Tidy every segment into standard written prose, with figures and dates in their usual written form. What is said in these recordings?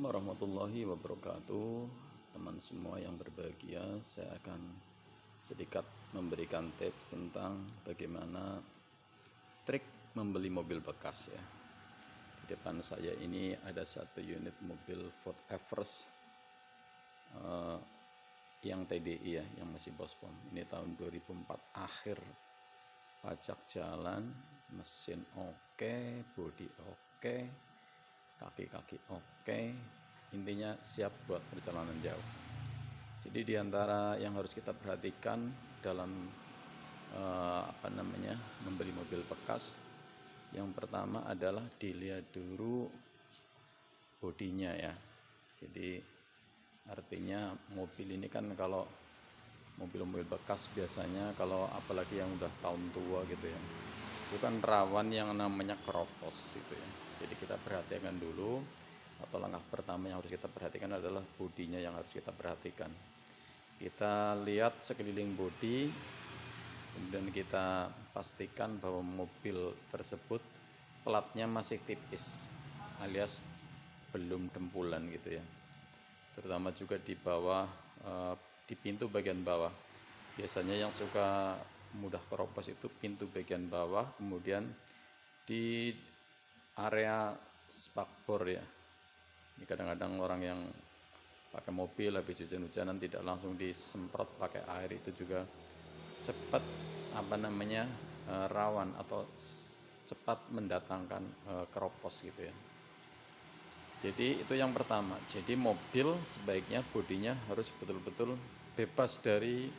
Assalamualaikum warahmatullahi wabarakatuh. Teman semua yang berbahagia, saya akan sedikit memberikan tips tentang bagaimana trik membeli mobil bekas ya. Di depan saya ini ada satu unit mobil Ford Everest yang TDI ya, yang masih bospon. Ini tahun 2004 akhir, pajak jalan, mesin oke, bodi oke, kaki-kaki oke, intinya siap buat perjalanan jauh. Jadi diantara yang harus kita perhatikan dalam membeli mobil bekas, yang pertama adalah dilihat dulu bodinya ya. Jadi artinya mobil ini kan, kalau mobil-mobil bekas biasanya kalau apalagi yang udah tahun tua gitu ya, itu kan rawan yang namanya keropos gitu ya. Jadi kita perhatikan dulu, atau langkah pertama yang harus kita perhatikan adalah bodinya yang harus kita perhatikan. Kita lihat sekeliling bodi, kemudian kita pastikan bahwa mobil tersebut platnya masih tipis alias belum dempulan gitu ya. Terutama juga di bawah, di pintu bagian bawah. Biasanya yang suka mudah keropos itu pintu bagian bawah, kemudian di area spakbor ya. Ini kadang-kadang orang yang pakai mobil habis hujan-hujanan tidak langsung disemprot pakai air, itu juga cepat rawan atau cepat mendatangkan keropos gitu ya. Jadi itu yang pertama. Jadi mobil sebaiknya bodinya harus betul-betul bebas dari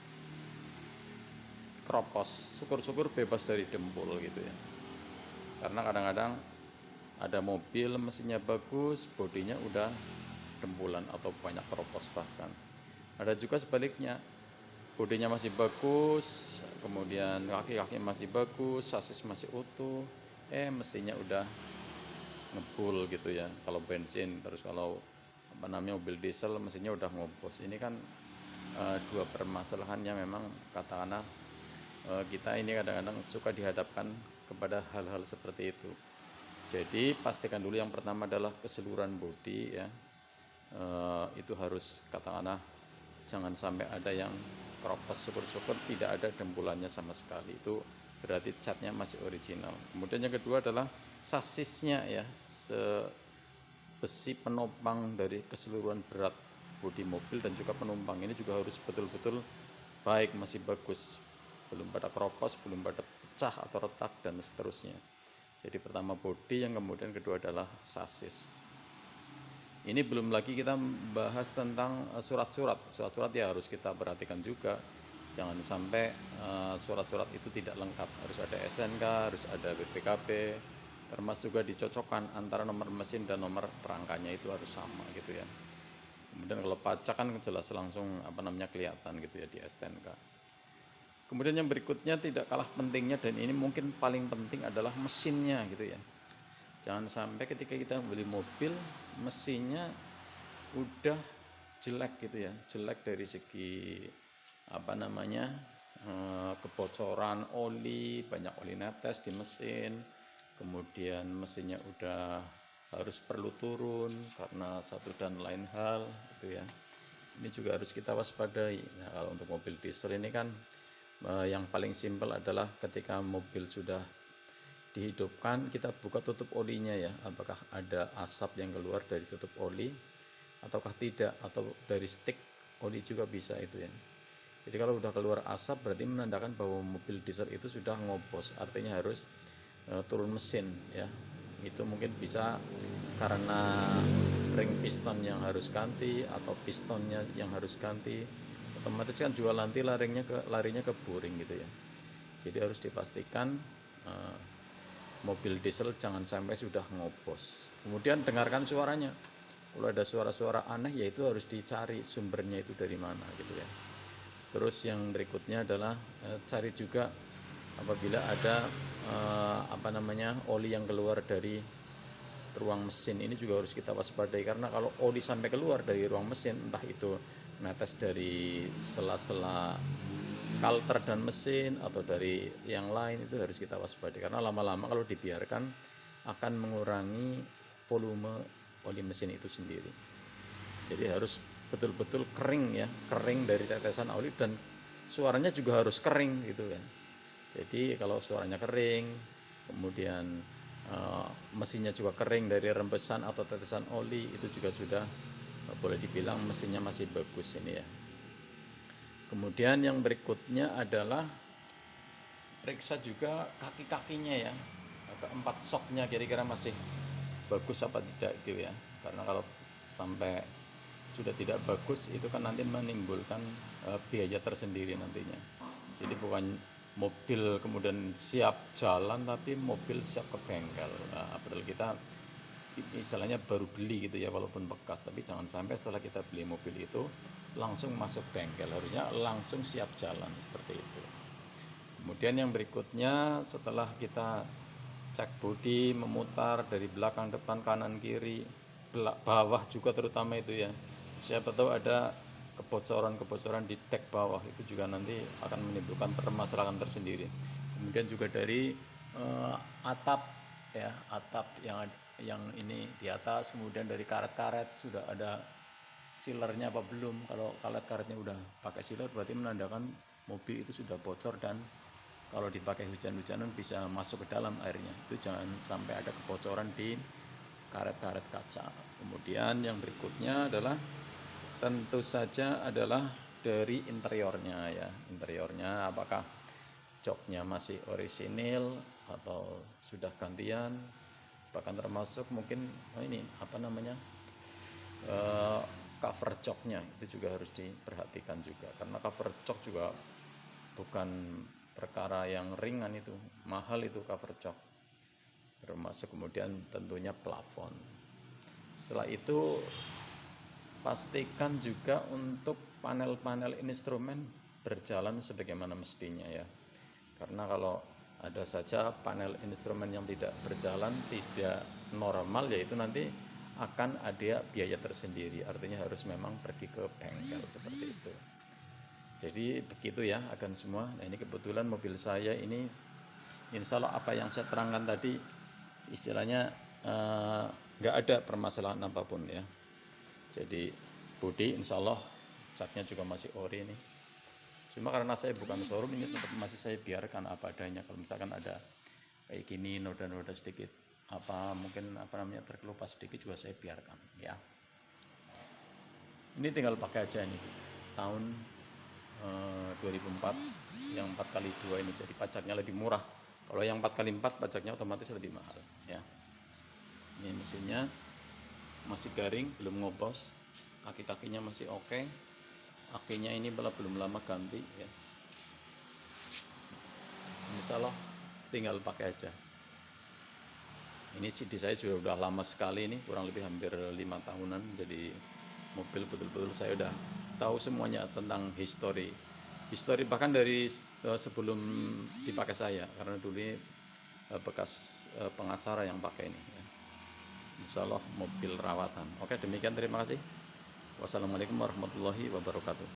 keropos, syukur-syukur bebas dari dempul gitu ya. Karena kadang-kadang ada mobil mesinnya bagus, bodinya udah dempulan atau banyak keropos bahkan. Ada juga sebaliknya, bodinya masih bagus, kemudian kaki-kaki masih bagus, sasis masih utuh, mesinnya udah ngebul gitu ya. Kalau bensin, terus kalau mobil diesel mesinnya udah ngopos. Ini kan dua permasalahan yang memang katakanlah kita ini kadang-kadang suka dihadapkan kepada hal-hal seperti itu. Jadi pastikan dulu yang pertama adalah keseluruhan bodi ya, itu harus katakanlah jangan sampai ada yang keropos, syukur-syukur tidak ada dempulannya sama sekali, itu berarti catnya masih original. Kemudian yang kedua adalah sasisnya ya, besi penopang dari keseluruhan berat bodi mobil dan juga penumpang ini juga harus betul-betul baik, masih bagus, belum pada keropos, belum pada pecah atau retak dan seterusnya. Jadi pertama bodi, yang kemudian kedua adalah sasis. Ini belum lagi kita bahas tentang surat-surat. Surat-surat ya harus kita perhatikan juga. Jangan sampai surat-surat itu tidak lengkap. Harus ada STNK, harus ada BPKB, termasuk juga dicocokkan antara nomor mesin dan nomor rangkanya itu harus sama gitu ya. Kemudian kalau pajak kan jelas langsung kelihatan gitu ya di STNK. Kemudian yang berikutnya tidak kalah pentingnya, dan ini mungkin paling penting, adalah mesinnya gitu ya. Jangan sampai ketika kita beli mobil mesinnya udah jelek gitu ya, jelek dari segi kebocoran oli, banyak oli netes di mesin, kemudian mesinnya udah harus perlu turun karena satu dan lain hal gitu ya. Ini juga harus kita waspadai. Nah, kalau untuk mobil diesel ini kan yang paling simpel adalah ketika mobil sudah dihidupkan, kita buka tutup olinya ya, apakah ada asap yang keluar dari tutup oli ataukah tidak, atau dari stick oli juga bisa itu ya. Jadi kalau udah keluar asap berarti menandakan bahwa mobil diesel itu sudah ngopos, artinya harus turun mesin ya. Itu mungkin bisa karena ring piston yang harus ganti atau pistonnya yang harus ganti, otomatis kan juga nanti larinya ke boring gitu ya. Jadi harus dipastikan mobil diesel jangan sampai sudah ngopos. Kemudian dengarkan suaranya. Kalau ada suara-suara aneh, ya itu harus dicari sumbernya itu dari mana gitu ya. Terus yang berikutnya adalah cari juga apabila ada oli yang keluar dari ruang mesin. Ini juga harus kita waspadai, karena kalau oli sampai keluar dari ruang mesin, entah itu netes dari sela-sela kalter dan mesin atau dari yang lain, itu harus kita waspadai, karena lama-lama kalau dibiarkan akan mengurangi volume oli mesin itu sendiri. Jadi harus betul-betul kering ya, kering dari tetesan oli, dan suaranya juga harus kering gitu kan. Jadi kalau suaranya kering, kemudian mesinnya juga kering dari rembesan atau tetesan oli, itu juga sudah boleh dibilang mesinnya masih bagus ini ya. Kemudian yang berikutnya adalah periksa juga kaki-kakinya ya, keempat shocknya kira-kira masih bagus apa tidak itu ya. Karena kalau sampai sudah tidak bagus itu kan nanti menimbulkan biaya tersendiri nantinya. Jadi bukan mobil kemudian siap jalan tapi mobil siap ke bengkel. Nah, padahal kita misalnya baru beli gitu ya, walaupun bekas, tapi jangan sampai setelah kita beli mobil itu langsung masuk bengkel, harusnya langsung siap jalan seperti itu. Kemudian yang berikutnya setelah kita cek bodi, memutar dari belakang, depan, kanan, kiri, bawah juga terutama itu ya, siapa tahu ada kebocoran-kebocoran di dek bawah, itu juga nanti akan menimbulkan permasalahan tersendiri. Kemudian juga dari atap ya, atap yang ini di atas, kemudian dari karet-karet sudah ada sealernya apa belum. Kalau karet-karetnya udah pakai sealer berarti menandakan mobil itu sudah bocor, dan kalau dipakai hujan-hujanan bisa masuk ke dalam airnya. Itu jangan sampai ada kebocoran di karet-karet kaca. Kemudian yang berikutnya adalah tentu saja adalah dari interiornya ya. Interiornya apakah joknya masih orisinil atau sudah gantian, bahkan termasuk mungkin ini apa namanya cover joknya itu juga harus diperhatikan juga, karena cover jok juga bukan perkara yang ringan, itu mahal itu cover jok. Termasuk kemudian tentunya plafon. Setelah itu pastikan juga untuk panel-panel instrumen berjalan sebagaimana mestinya ya. Karena kalau ada saja panel instrumen yang tidak berjalan, tidak normal, yaitu nanti akan ada biaya tersendiri. Artinya harus memang pergi ke bengkel seperti itu. Jadi begitu ya akan semua. Nah ini kebetulan mobil saya ini insya Allah apa yang saya terangkan tadi istilahnya nggak ada permasalahan apapun ya. Jadi bodi insya Allah catnya juga masih ori nih. Cuma karena saya bukan showroom, ini tetap masih saya biarkan apa adanya. Kalau misalkan ada kayak gini noda-noda sedikit apa mungkin apa namanya terkelupas sedikit juga saya biarkan ya. Ini tinggal pakai aja ini tahun 2004 yang 4x2 ini, jadi pajaknya lebih murah. Kalau yang 4x4 pajaknya otomatis lebih mahal ya. Ini mesinnya masih garing, belum ngopos, kaki-kakinya masih oke. Akinya ini belum lama ganti ya. Insya Allah tinggal pakai aja. Ini CD saya sudah lama sekali, ini kurang lebih hampir 5 tahunan. Jadi mobil betul-betul saya udah tahu semuanya tentang histori bahkan dari sebelum dipakai saya, karena dulu ini bekas pengacara yang pakai ini ya. Insya Allah mobil rawatan. Oke, demikian, terima kasih. Wassalamualaikum warahmatullahi wabarakatuh.